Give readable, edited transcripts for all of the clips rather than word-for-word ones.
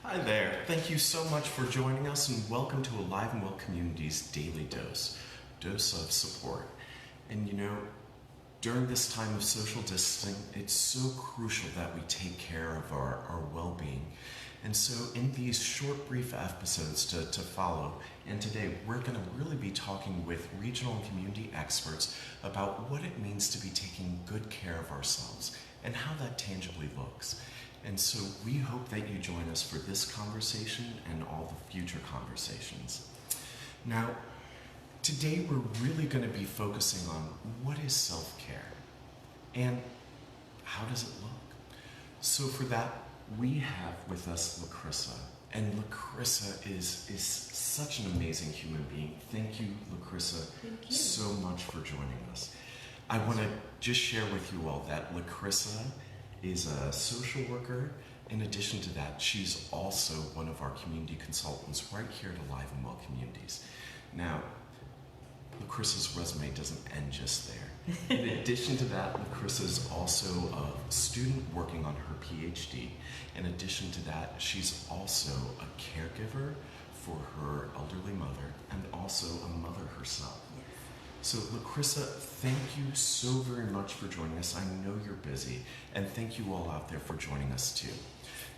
Hi there. Thank you so much for joining us and welcome to Alive and Well Community's Daily Dose of support. And during this time of social distancing, it's so crucial that we take care of our well-being. And so in these short, brief episodes to follow, and today we're going to really be talking with regional and community experts about what it means to be taking good care of ourselves and how that tangibly looks. And so we hope that you join us for this conversation and all the future conversations. Now, today we're really going to be focusing on what is self-care and how does it look? So for that, we have with us LaCrissa. And LaCrissa is such an amazing human being. Thank you, LaCrissa, so much for joining us. I want to just share with you all that LaCrissa is a social worker. In addition to that, she's also one of our community consultants right here at Alive and Well Communities. Now, LaCrissa's resume doesn't end just there. In addition to that, LaCrissa is also a student working on her PhD. In addition to that, she's also a caregiver for her elderly mother and also a mother herself. So LaCrissa, thank you so very much for joining us. I know you're busy, and thank you all out there for joining us too.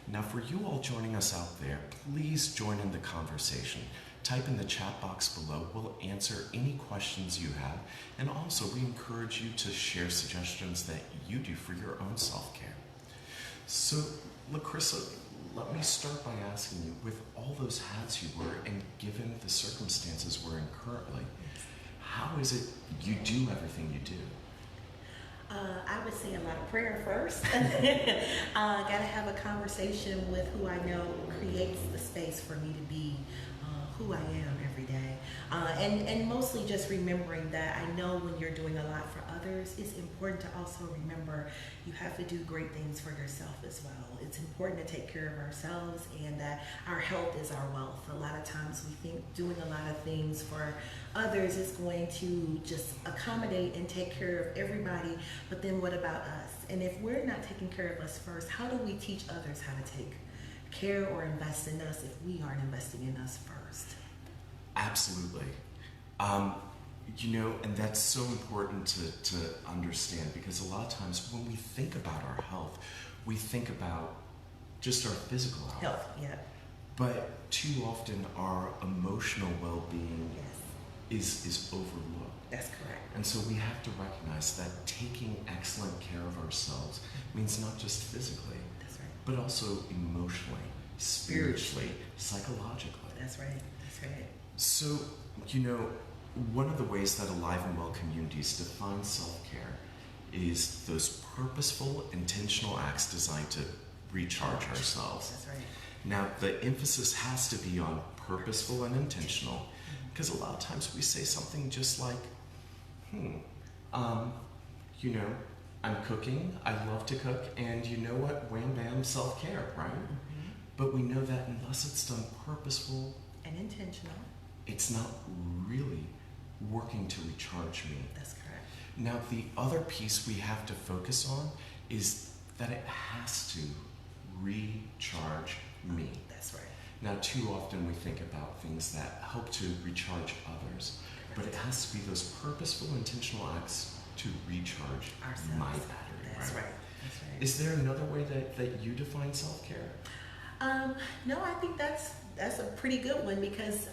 Now for you all joining us out there, please join in the conversation. Type in the chat box below. We'll answer any questions you have, and also we encourage you to share suggestions that you do for your own self-care. So LaCrissa, let me start by asking you, with all those hats you wear and given the circumstances we're in currently, how is it you do everything you do? I would say a lot of prayer first. Got to have a conversation with who I know creates the space for me to be who I am every day. And mostly just remembering that I know when you're doing a lot for others, it's important to also remember you have to do great things for yourself as well. It's important to take care of ourselves and that our health is our wealth. A lot of times we think doing a lot of things for others is going to just accommodate and take care of everybody, but then what about us? And if we're not taking care of us first, how do we teach others how to take care or invest in us if we aren't investing in us first? Absolutely. And that's so important to understand, because a lot of times when we think about our health, we think about just our physical health. Yeah. But too often our emotional well-being is overlooked. That's correct. And so we have to recognize that taking excellent care of ourselves means not just physically, but also emotionally, spiritually, psychologically. That's right. So, one of the ways that Alive and Well Communities define self-care is those purposeful, intentional acts designed to recharge ourselves. That's right. Now, the emphasis has to be on purposeful and intentional, because a lot of times we say something just like, I'm cooking, I love to cook, and you know what, wham bam, self-care, right? Mm-hmm. But we know that unless it's done purposeful and intentional, it's not really working to recharge me. That's correct. Now, the other piece we have to focus on is that it has to recharge me. That's right. Now, too often we think about things that help to recharge others, but it has to be those purposeful, intentional acts to recharge ourselves. My battery. That's right. Is there another way that you define self-care? No, I think that's a pretty good one, because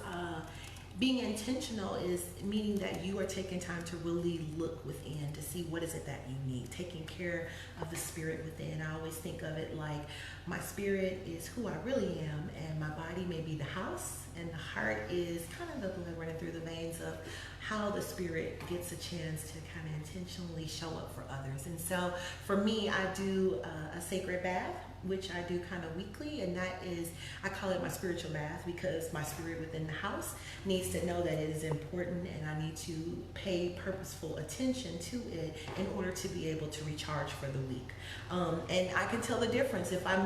being intentional is meaning that you are taking time to really look within to see what is it that you need, taking care of the spirit within. I always think of it like my spirit is who I really am, and my body may be the house, and the heart is kind of the blood running through the veins of how the spirit gets a chance to kind of intentionally show up for others. And so for me, I do a sacred bath, which I do kind of weekly, and that is, I call it my spiritual bath, because my spirit within the house needs to know that it is important, and I need to pay purposeful attention to it in order to be able to recharge for the week. And I can tell the difference. If I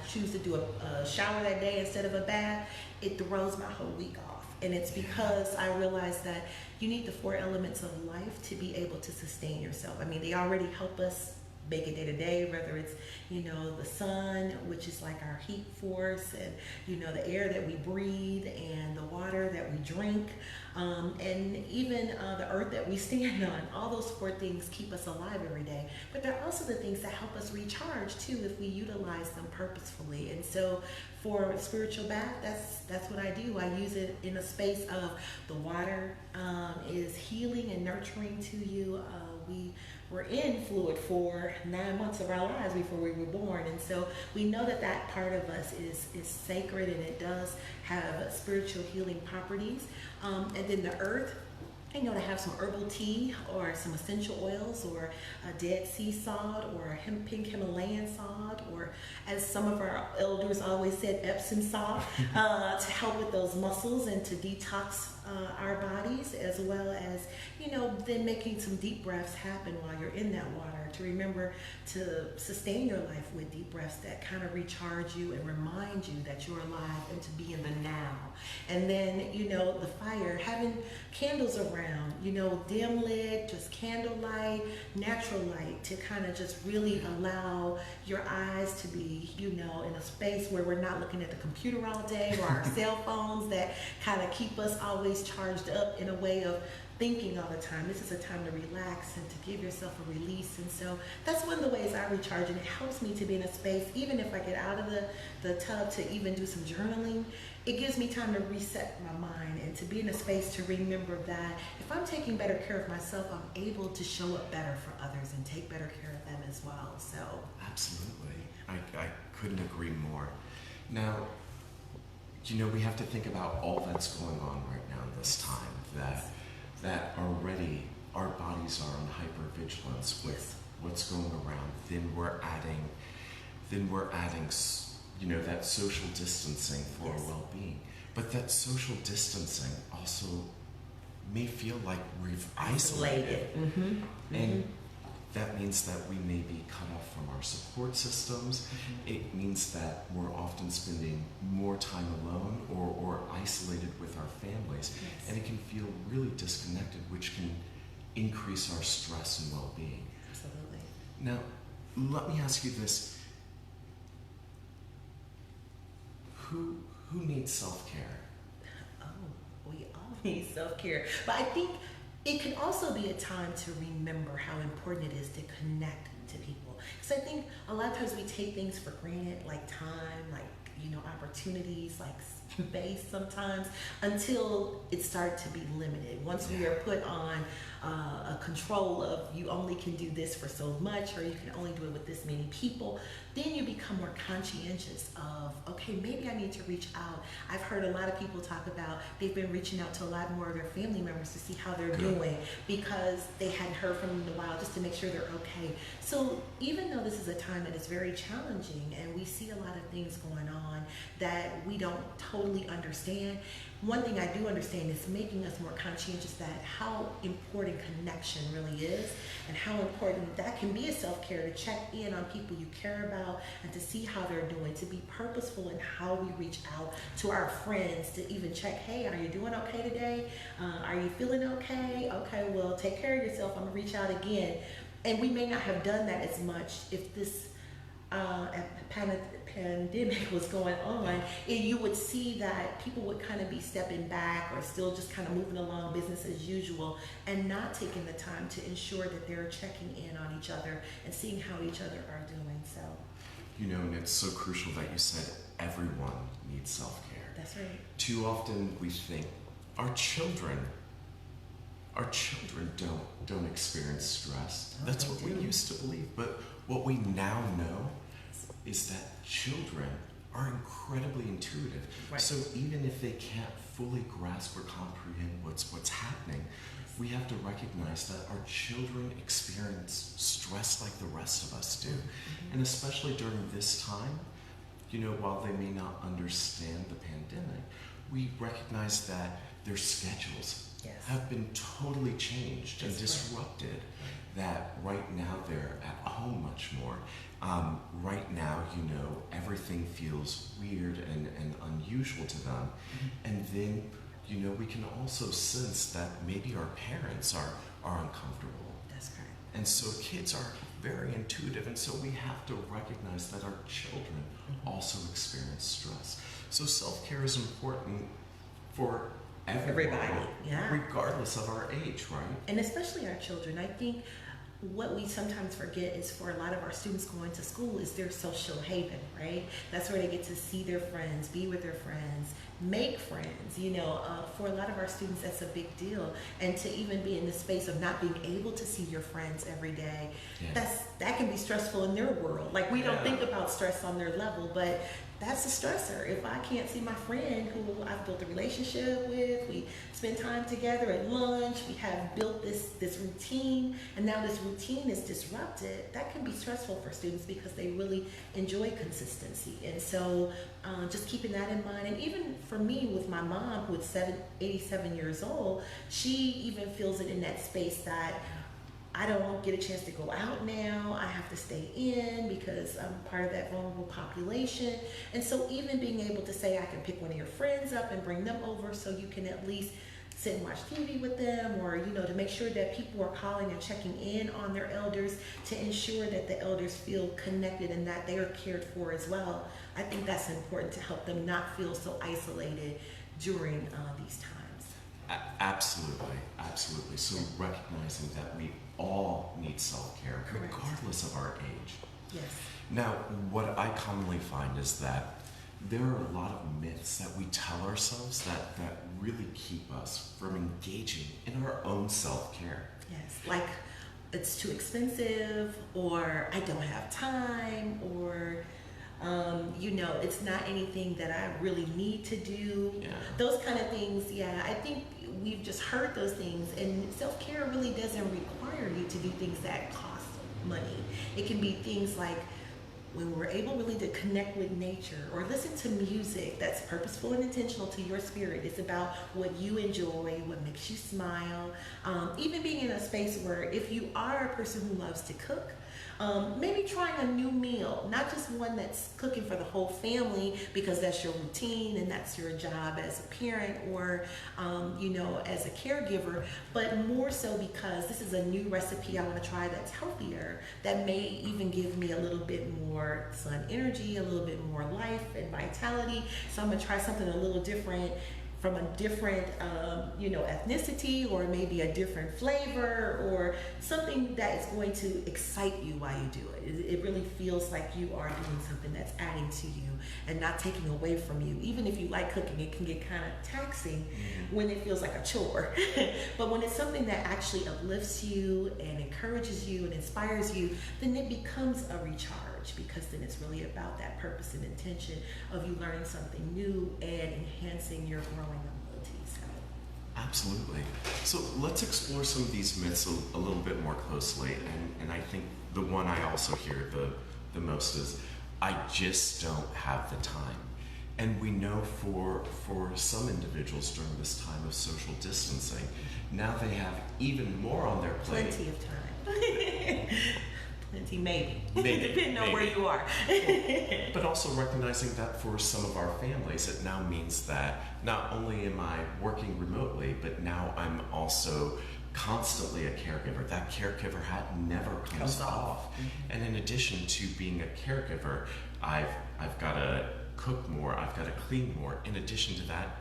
choose to do a shower that day instead of a bath, it throws my whole week off. And it's because I realized that you need the 4 elements of life to be able to sustain yourself. I mean, they already help us make it day to day, whether it's, the sun, which is like our heat force, and, the air that we breathe, and the water that we drink, and even the earth that we stand on. All those four things keep us alive every day. But they're also the things that help us recharge too if we utilize them purposefully. And so for a spiritual bath, that's what I do. I use it in a space of the water is healing and nurturing to you. We were in fluid for 9 months of our lives before we were born, and so we know that that part of us is sacred, and it does have spiritual healing properties. And then the earth, to have some herbal tea or some essential oils or a Dead Sea salt or a pink Himalayan salt, or as some of our elders always said, Epsom salt, to help with those muscles and to detox our bodies, as well as, then making some deep breaths happen while you're in that water, to remember to sustain your life with deep breaths that kind of recharge you and remind you that you're alive and to be in the now. And then, the fire, having candles around, dim lit, just candlelight, natural light, to kind of just really allow your eyes to be, in a space where we're not looking at the computer all day or our cell phones that kind of keep us always charged up in a way of thinking all the time. This is a time to relax and to give yourself a release. And so that's one of the ways I recharge, and it helps me to be in a space, even if I get out of the tub to even do some journaling, it gives me time to reset my mind and to be in a space to remember that if I'm taking better care of myself, I'm able to show up better for others and take better care of them as well. So absolutely, I couldn't agree more. Now, we have to think about all that's going on right now in this time, that already our bodies are on hypervigilance with what's going around. Then we're adding that social distancing for our well-being. But that social distancing also may feel like we've isolated. And that means that we may be cut off from our support systems. It means that we're often spending more time alone or isolated with our families. And it can feel really disconnected, which can increase our stress and well-being. Absolutely. Now, let me ask you this. Who needs self-care? Oh, we all need self-care. But I think it can also be a time to remember how important it is to connect to people. Because I think a lot of times we take things for granted, like time, like, opportunities, like space sometimes, until it starts to be limited. Once we are put on a control of you only can do this for so much, or you can only do it with this many people, then you become more conscientious of, okay, maybe I need to reach out. I've heard a lot of people talk about they've been reaching out to a lot more of their family members to see how they're doing, because they hadn't heard from them in a while, just to make sure they're okay. So even though this is a time that is very challenging and we see a lot of things going on that we don't totally understand, one thing I do understand is making us more conscientious that how important connection really is, and how important that can be a self-care, to check in on people you care about and to see how they're doing, to be purposeful in how we reach out to our friends, to even check, hey, are you doing okay today? Are you feeling okay? Okay, well, take care of yourself. I'm gonna reach out again. And we may not have done that as much if this pandemic was going on, and you would see that people would kind of be stepping back or still just kind of moving along business as usual and not taking the time to ensure that they're checking in on each other and seeing how each other are doing. So, and it's so crucial that you said everyone needs self-care. That's right. Too often we think our children don't experience stress. Oh, That's what we used to believe. But what we now know is that children are incredibly intuitive. Right. So even if they can't fully grasp or comprehend what's happening, we have to recognize that our children experience stress like the rest of us do. And especially during this time, while they may not understand the pandemic, we recognize that their schedules have been totally changed and disrupted. That right now they're at home much more. Right now, everything feels weird and unusual to them. And then, we can also sense that maybe our parents are uncomfortable. That's correct. And so kids are very intuitive, and so we have to recognize that our children also experience stress. So self-care is important for everybody, yeah. regardless of our age, right? And especially our children. I think what we sometimes forget is for a lot of our students going to school is their social haven, right? That's where they get to see their friends, be with their friends, make friends. For a lot of our students, that's a big deal. And to even be in the space of not being able to see your friends every day, that can be stressful in their world. Like, we don't think about stress on their level, but that's a stressor. If I can't see my friend who I've built a relationship with, we spend time together at lunch, we have built this routine, and now this routine is disrupted, that can be stressful for students because they really enjoy consistency. And so just keeping that in mind. And even for me, with my mom, who is 87 years old, she even feels it in that space that I don't get a chance to go out now. I have to stay in because I'm part of that vulnerable population. And so even being able to say, I can pick one of your friends up and bring them over so you can at least sit and watch TV with them, or, to make sure that people are calling and checking in on their elders to ensure that the elders feel connected and that they are cared for as well. I think that's important to help them not feel so isolated during these times. Absolutely. So recognizing that we all need self-care, Correct. regardless of our age. Yes. Now, what I commonly find is that there are a lot of myths that we tell ourselves that really keep us from engaging in our own self-care. Yes, like it's too expensive, or I don't have time, or it's not anything that I really need to do. Yeah. Those kind of things, I think we've just heard those things, and self-care really doesn't require you to do things that cost money. It can be things like when we're able really to connect with nature or listen to music that's purposeful and intentional to your spirit. It's about what you enjoy, what makes you smile. Even being in a space where if you are a person who loves to cook, maybe trying a new meal, not just one that's cooking for the whole family because that's your routine and that's your job as a parent or, as a caregiver, but more so because this is a new recipe I want to try that's healthier, that may even give me a little bit more sun energy, a little bit more life and vitality. So I'm going to try something a little different from a different, ethnicity, or maybe a different flavor, or something that is going to excite you while you do it. It really feels like you are doing something that's adding to you and not taking away from you. Even if you like cooking, it can get kind of taxing when it feels like a chore. But when it's something that actually uplifts you and encourages you and inspires you, then it becomes a recharge, because then it's really about that purpose and intention of you learning something new and enhancing your growing abilities. Absolutely. So let's explore some of these myths a little bit more closely. And I think the one I also hear the most is, I just don't have the time. And we know for some individuals during this time of social distancing, now they have even more on their plate. Plenty of time. Plenty, maybe. Depending on where you are. But also recognizing that for some of our families, it now means that not only am I working remotely, but now I'm also constantly a caregiver. That caregiver hat never comes off. Mm-hmm. And in addition to being a caregiver, I've got to cook more, I've got to clean more. In addition to that,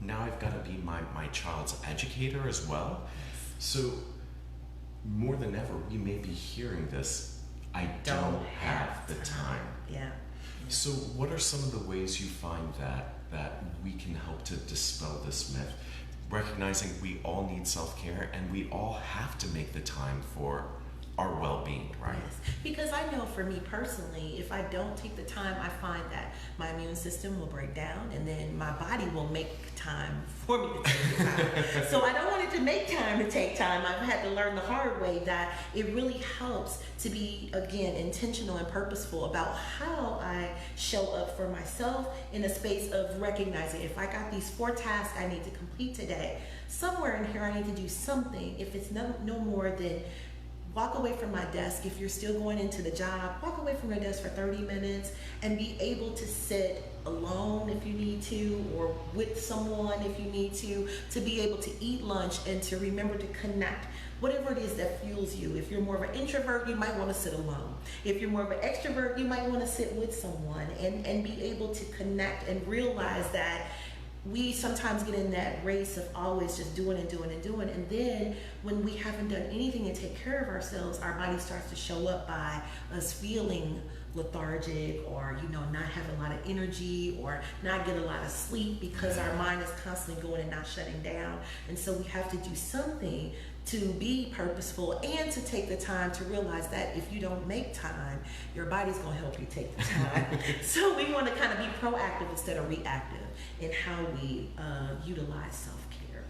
now I've got to be my child's educator as well. So more than ever, we may be hearing this, I don't have the time. Yeah. So what are some of the ways you find that we can help to dispel this myth? Recognizing we all need self-care and we all have to make the time for our well-being, right? Yes. Because I know for me personally, if I don't take the time, I find that my immune system will break down, and then my body will make time for me to take the time. So I don't want it to make time to take time. I've had to learn the hard way that it really helps to be, again, intentional and purposeful about how I show up for myself in a space of recognizing if I got these 4 tasks I need to complete today, somewhere in here I need to do something. If it's no more than walk away from my desk. If you're still going into the job, walk away from your desk for 30 minutes and be able to sit alone if you need to, or with someone if you need to be able to eat lunch and to remember to connect. Whatever it is that fuels you. If you're more of an introvert, you might want to sit alone. If you're more of an extrovert, you might want to sit with someone and be able to connect and realize that we sometimes get in that race of always just doing and doing and doing. And then when we haven't done anything to take care of ourselves, our body starts to show up by us feeling lethargic, or not having a lot of energy, or not get a lot of sleep because our mind is constantly going and not shutting down. And so we have to do something to be purposeful and to take the time to realize that if you don't make time, your body's going to help you take the time. So we want to kind of be proactive instead of reactive in how we utilize self-care.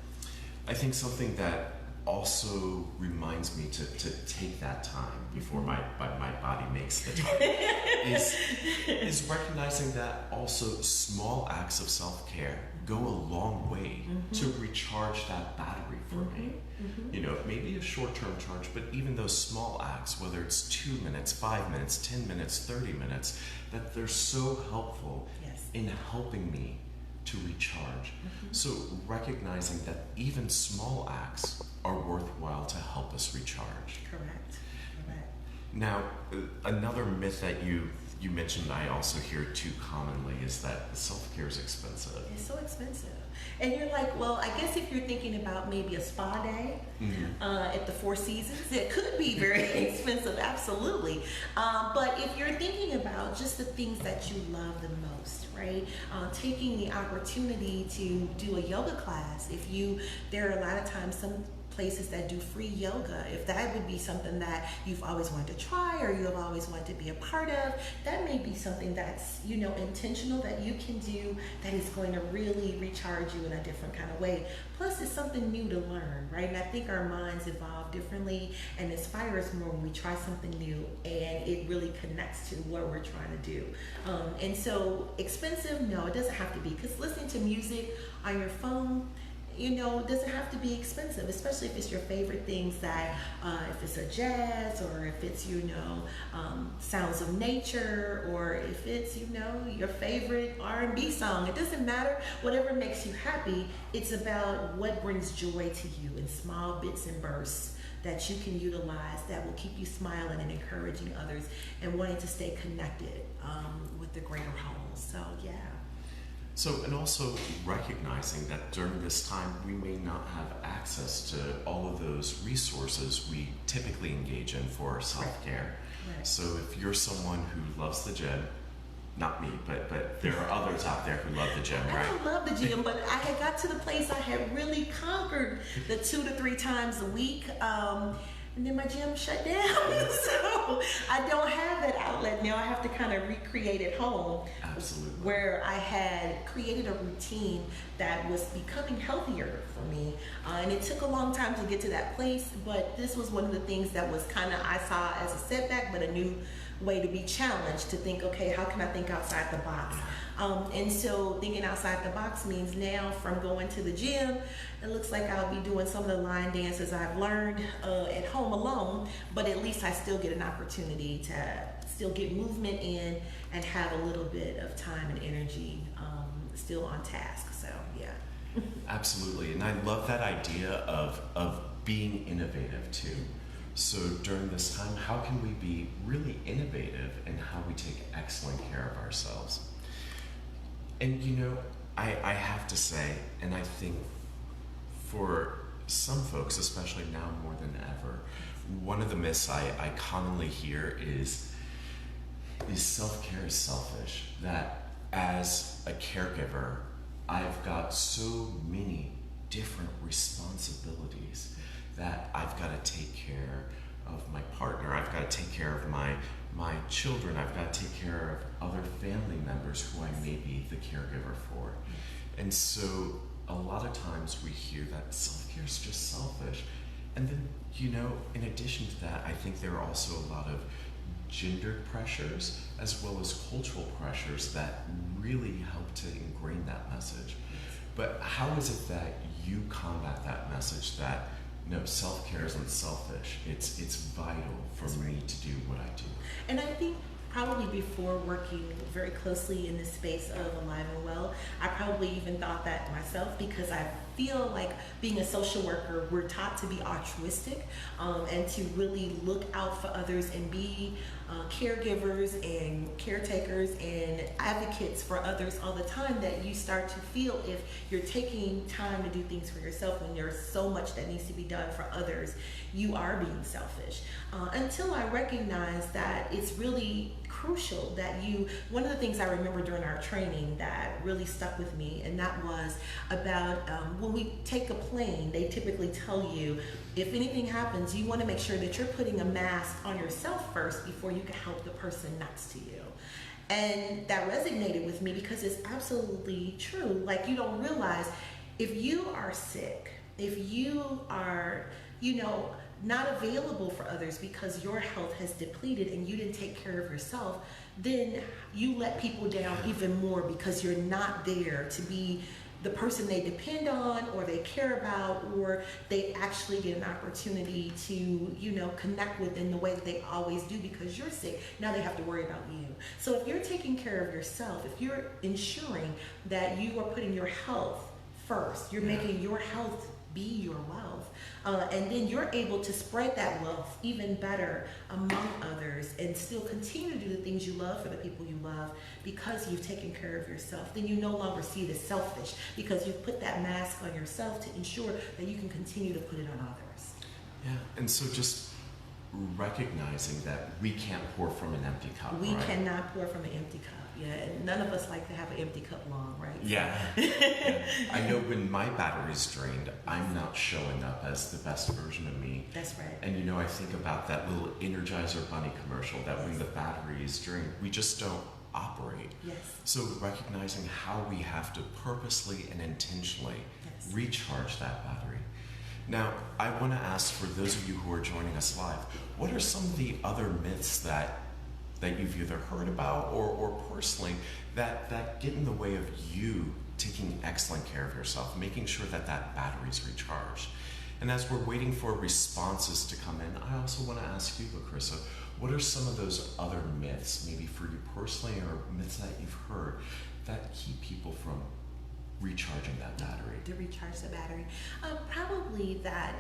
I think something that also reminds me to take that time before my body makes the time is recognizing that also small acts of self-care go a long way to recharge that battery for me. Maybe a short-term charge, but even those small acts, whether it's 2 minutes, 5 minutes, 10 minutes, 30 minutes, that they're so helpful in helping me to recharge. So recognizing that even small acts are worthwhile to help us recharge. Correct. Now, another myth that you mentioned I also hear too commonly is that self-care is expensive. It's so expensive. And you're like, well, I guess if you're thinking about maybe a spa day at the Four Seasons, it could be very expensive, absolutely. But if you're thinking about just the things that you love the most, right? Taking the opportunity to do a yoga class. There are a lot of times some places that do free yoga. If that would be something that you've always wanted to try, or you have always wanted to be a part of, that may be something that's intentional that you can do that is going to really recharge you in a different kind of way. Plus, it's something new to learn, right? And I think our minds evolve differently and inspire us more when we try something new and it really connects to what we're trying to do. And so expensive, no, it doesn't have to be, because listening to music on your phone, it doesn't have to be expensive, especially if it's your favorite things, that if it's a jazz, or if it's, sounds of nature, or if it's, your favorite R&B song. It doesn't matter. Whatever makes you happy, it's about what brings joy to you in small bits and bursts that you can utilize that will keep you smiling and encouraging others and wanting to stay connected with the greater whole. So, yeah. So, and also recognizing that during this time, we may not have access to all of those resources we typically engage in for self-care. Right. So if you're someone who loves the gym, not me, but there are others out there who love the gym, right? I love the gym, but I had got to the place I had really conquered the 2 to 3 times a week. And then my gym shut down. So I don't have that outlet now. I have to kind of recreate at home. Absolutely. Where I had created a routine that was becoming healthier for me. And it took a long time to get to that place, but this was one of the things that was kind of, I saw as a setback, but a new way to be challenged, to think, okay, how can I think outside the box? And so thinking outside the box means now, from going to the gym, it looks like I'll be doing some of the line dances I've learned at home alone, but at least I still get an opportunity to still get movement in and have a little bit of time and energy still on task. So, yeah. Absolutely. And I love that idea of being innovative too. So during this time, how can we be really innovative in how we take excellent care of ourselves? And I have to say, and I think for some folks, especially now more than ever, one of the myths I commonly hear is self-care is selfish. That as a caregiver, I've got so many different responsibilities that I've got to take care of my partner, I've got to take care of my children, I've got to take care of other family members who I may be the caregiver for. And so a lot of times we hear that self-care is just selfish. And then, in addition to that, I think there are also a lot of gendered pressures as well as cultural pressures that really help to ingrain that message. But how is it that you combat that message that No, self-care isn't selfish. It's vital for me to do what I do. And I think probably before working very closely in the space of Alive and Well, I probably even thought that myself, because I feel like being a social worker, we're taught to be altruistic, and to really look out for others and be caregivers and caretakers and advocates for others all the time, that you start to feel if you're taking time to do things for yourself when there's so much that needs to be done for others, you are being selfish. Until I recognized that it's really crucial that one of the things I remember during our training that really stuck with me, and that was about when we take a plane, they typically tell you if anything happens, you want to make sure that you're putting a mask on yourself first before you can help the person next to you. And that resonated with me because it's absolutely true. Like, you don't realize if you are sick, if you are, not available for others because your health has depleted and you didn't take care of yourself, then you let people down even more because you're not there to be the person they depend on or they care about, or they actually get an opportunity to, connect with in the way that they always do because you're sick. Now they have to worry about you. So if you're taking care of yourself, if you're ensuring that you are putting your health first, you're making your health be your wealth, and then you're able to spread that wealth even better among others and still continue to do the things you love for the people you love because you've taken care of yourself. Then you no longer see it as selfish because you've put that mask on yourself to ensure that you can continue to put it on others. Yeah, and so just recognizing that we can't pour from an empty cup. We cannot pour from an empty cup. Yeah, and none of us like to have an empty cup long, right? Yeah. Yeah. I know when my battery's drained, I'm not showing up as the best version of me. That's right. And I think about that little Energizer Bunny commercial that when the battery is drained, we just don't operate. Yes. So recognizing how we have to purposely and intentionally recharge that battery. Now, I want to ask, for those of you who are joining us live, what are some of the other myths that you've either heard about or personally that get in the way of you taking excellent care of yourself, making sure that battery's recharged? And as we're waiting for responses to come in, I also want to ask you, Lacrissa, what are some of those other myths, maybe for you personally, or myths that you've heard that keep people from recharging that battery? To recharge the battery. Probably that,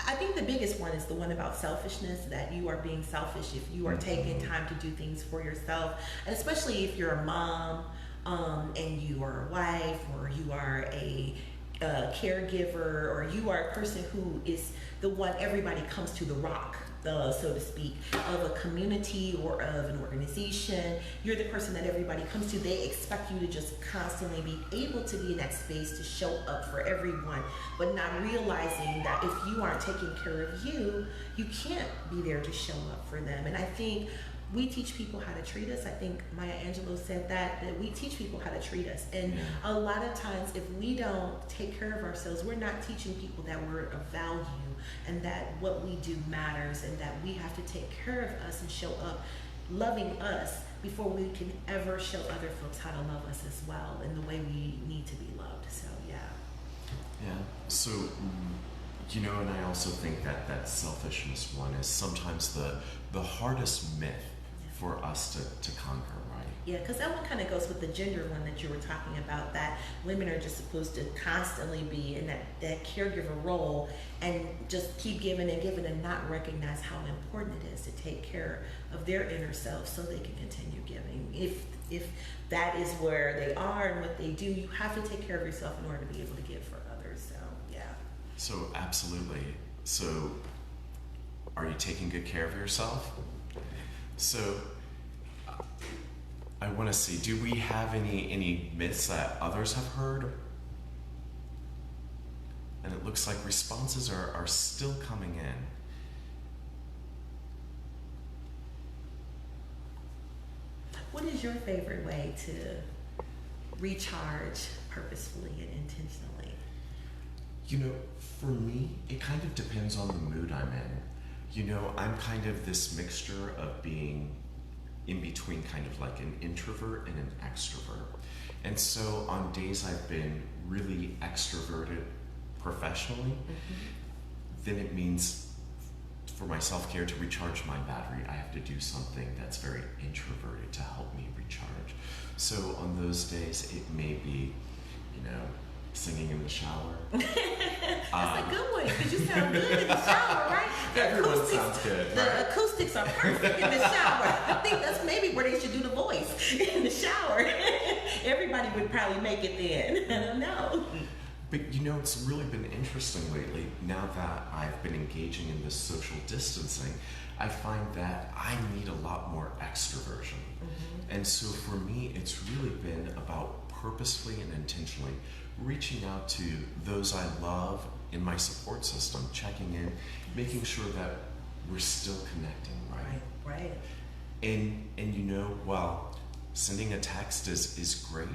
I think the biggest one is the one about selfishness, that you are being selfish if you are taking time to do things for yourself, and especially if you're a mom, and you are a wife, or you are a caregiver, or you are a person who is the one everybody comes to, the rock, so to speak, of a community or of an organization. You're the person that everybody comes to. They expect you to just constantly be able to be in that space to show up for everyone, but not realizing that if you aren't taking care of you, you can't be there to show up for them. And I think we teach people how to treat us. I think Maya Angelou said that we teach people how to treat us. And a lot of times, if we don't take care of ourselves, we're not teaching people that we're of value and that what we do matters, and that we have to take care of us and show up loving us before we can ever show other folks how to love us as well in the way we need to be loved. So, Yeah. So, and I also think that selfishness one is sometimes the hardest myth for us to conquer, right? Yeah, because that one kind of goes with the gender one that you were talking about, that women are just supposed to constantly be in that caregiver role and just keep giving and not recognize how important it is to take care of their inner self so they can continue giving. If that is where they are and what they do, you have to take care of yourself in order to be able to give for others. So, yeah. So, absolutely. So, are you taking good care of yourself? So, I want to see, do we have any myths that others have heard? And it looks like responses are still coming in. What is your favorite way to recharge purposefully and intentionally? For me, it kind of depends on the mood I'm in. I'm kind of this mixture of being in between, kind of like an introvert and an extrovert. And so on days I've been really extroverted professionally, then it means for my self-care to recharge my battery, I have to do something that's very introverted to help me recharge. So on those days, it may be, singing in the shower. That's a good one, because you sound good in the shower, right? Everyone sounds good, The right? acoustics are perfect in the shower. I think that's maybe where they should do the voice, in the shower. Everybody would probably make it then. I don't know. But it's really been interesting lately. Now that I've been engaging in this social distancing, I find that I need a lot more extroversion. And so for me, it's really been about purposefully and intentionally reaching out to those I love in my support system, checking in, making sure that we're still connecting, right? Right. And while sending a text is great,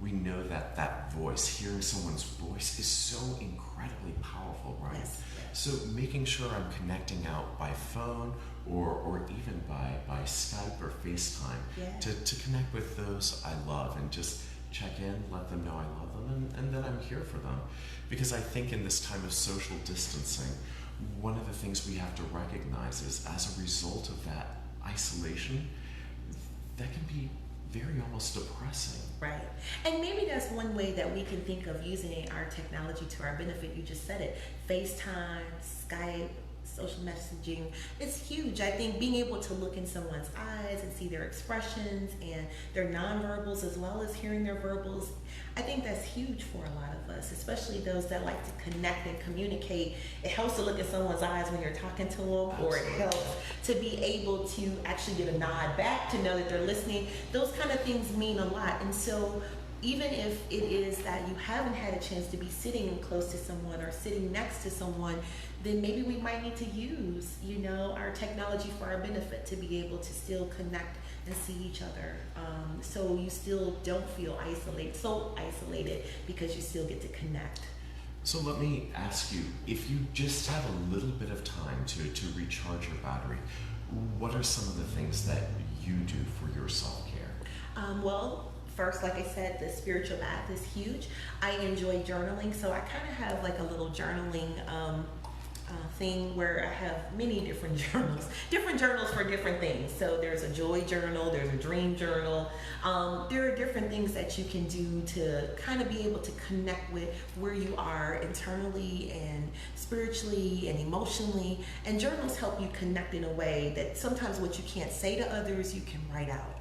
we know that voice, hearing someone's voice is so incredibly powerful, right? Yes. So making sure I'm connecting out by phone or even by Skype or FaceTime to connect with those I love and just check in, let them know I love them, and that I'm here for them. Because I think in this time of social distancing, one of the things we have to recognize is as a result of that isolation, that can be very almost depressing. Right. And maybe that's one way that we can think of using our technology to our benefit. You just said it. FaceTime, Skype, social messaging. It's huge. I think being able to look in someone's eyes and see their expressions and their nonverbals as well as hearing their verbals, I think that's huge for a lot of us, especially those that like to connect and communicate. It helps to look at someone's eyes when you're talking to them, or it helps to be able to actually get a nod back to know that they're listening. Those kind of things mean a lot. And so even if it is that you haven't had a chance to be sitting close to someone or sitting next to someone, then maybe we might need to use, our technology for our benefit to be able to still connect and see each other. So you still don't feel isolated because you still get to connect. So let me ask you, if you just have a little bit of time to recharge your battery, what are some of the things that you do for your self-care? Well, first, like I said, the spiritual bath is huge. I enjoy journaling, so I kind of have like a little journaling thing where I have many different journals for different things. So there's a joy journal, there's a dream journal. There are different things that you can do to kind of be able to connect with where you are internally and spiritually and emotionally. And journals help you connect in a way that sometimes what you can't say to others, you can write out.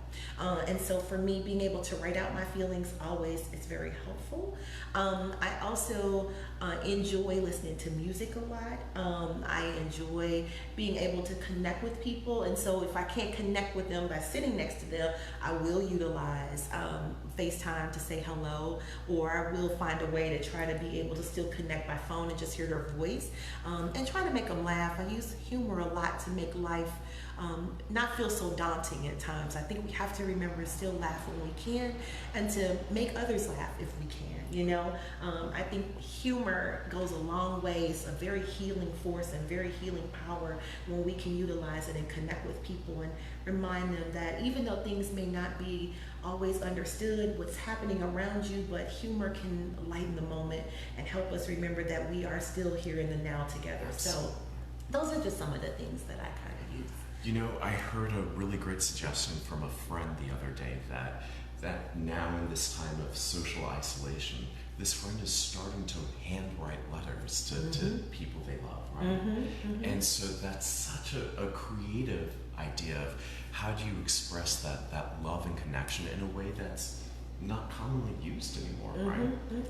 And so for me, being able to write out my feelings always is very helpful. I also enjoy listening to music a lot. I enjoy being able to connect with people. And so if I can't connect with them by sitting next to them, I will utilize FaceTime to say hello, or I will find a way to try to be able to still connect by phone and just hear their voice, and try to make them laugh. I use humor a lot to make life not feel so daunting at times. I think we have to remember to still laugh when we can and to make others laugh if we can. I think humor goes a long way. It's a very healing force and very healing power when we can utilize it and connect with people and remind them that even though things may not be always understood what's happening around you, but humor can lighten the moment and help us remember that we are still here in the now together. So those are just some of the things that I kind of use. I heard a really great suggestion from a friend the other day that now in this time of social isolation, this friend is starting to handwrite letters to people they love, right? And so that's such a creative idea of how do you express that love and connection in a way that's not commonly used anymore, right?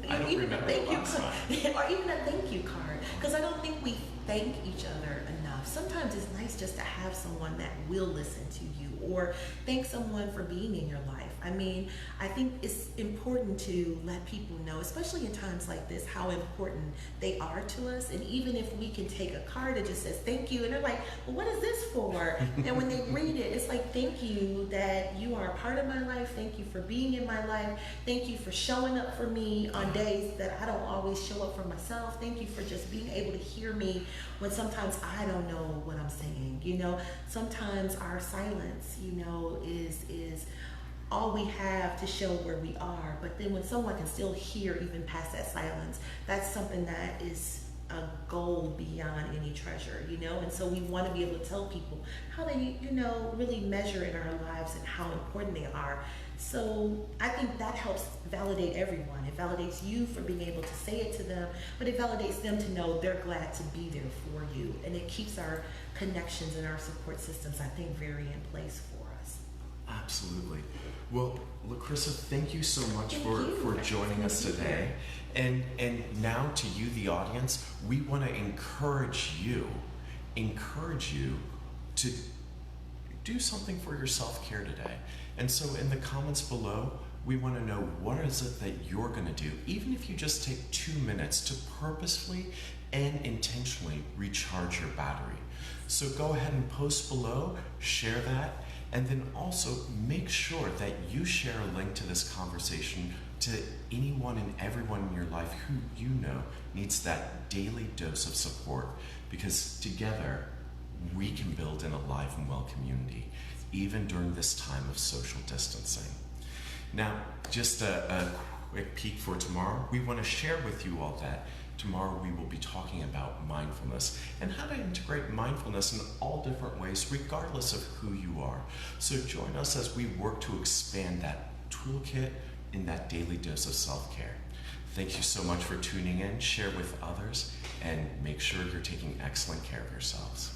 I don't remember the last time. Or even a thank you card, because I don't think we thank each other enough. Sometimes it's nice just to have someone that will listen to you, or thank someone for being in your life. I mean, I think it's important to let people know, especially in times like this, how important they are to us. And even if we can take a card that just says thank you, and they're like, well, what is this for? And when they read it, it's like, thank you that you are a part of my life. Thank you for being in my life. Thank you for showing up for me on days that I don't always show up for myself. Thank you for just being able to hear me when sometimes I don't know what I'm saying. Sometimes our silence, is all we have to show where we are. But then when someone can still hear even past that silence, that's something that is a gold beyond any treasure, you know? And so we want to be able to tell people how they, you know, really measure in our lives and how important they are. So I think that helps validate everyone. It validates you for being able to say it to them, but it validates them to know they're glad to be there for you. And it keeps our connections and our support systems, I think, very in place for us. Absolutely. Well, LaCrissa, thank you so much Thank for you. joining us Thank you. today. And now to you, the audience, we want to encourage you to do something for your self-care today. And so in the comments below, we want to know, what is it that you're going to do, even if you just take 2 minutes to purposefully and intentionally recharge your battery. So go ahead and post below, share that, and then also make sure that you share a link to this conversation to anyone and everyone in your life who you know needs that daily dose of support, because together we can build an alive and well community, even during this time of social distancing. Now, just a quick peek for tomorrow. We want to share with you all that tomorrow we will be talking about mindfulness and how to integrate mindfulness in all different ways, regardless of who you are. So join us as we work to expand that toolkit in that daily dose of self-care. Thank you so much for tuning in. Share with others and make sure you're taking excellent care of yourselves.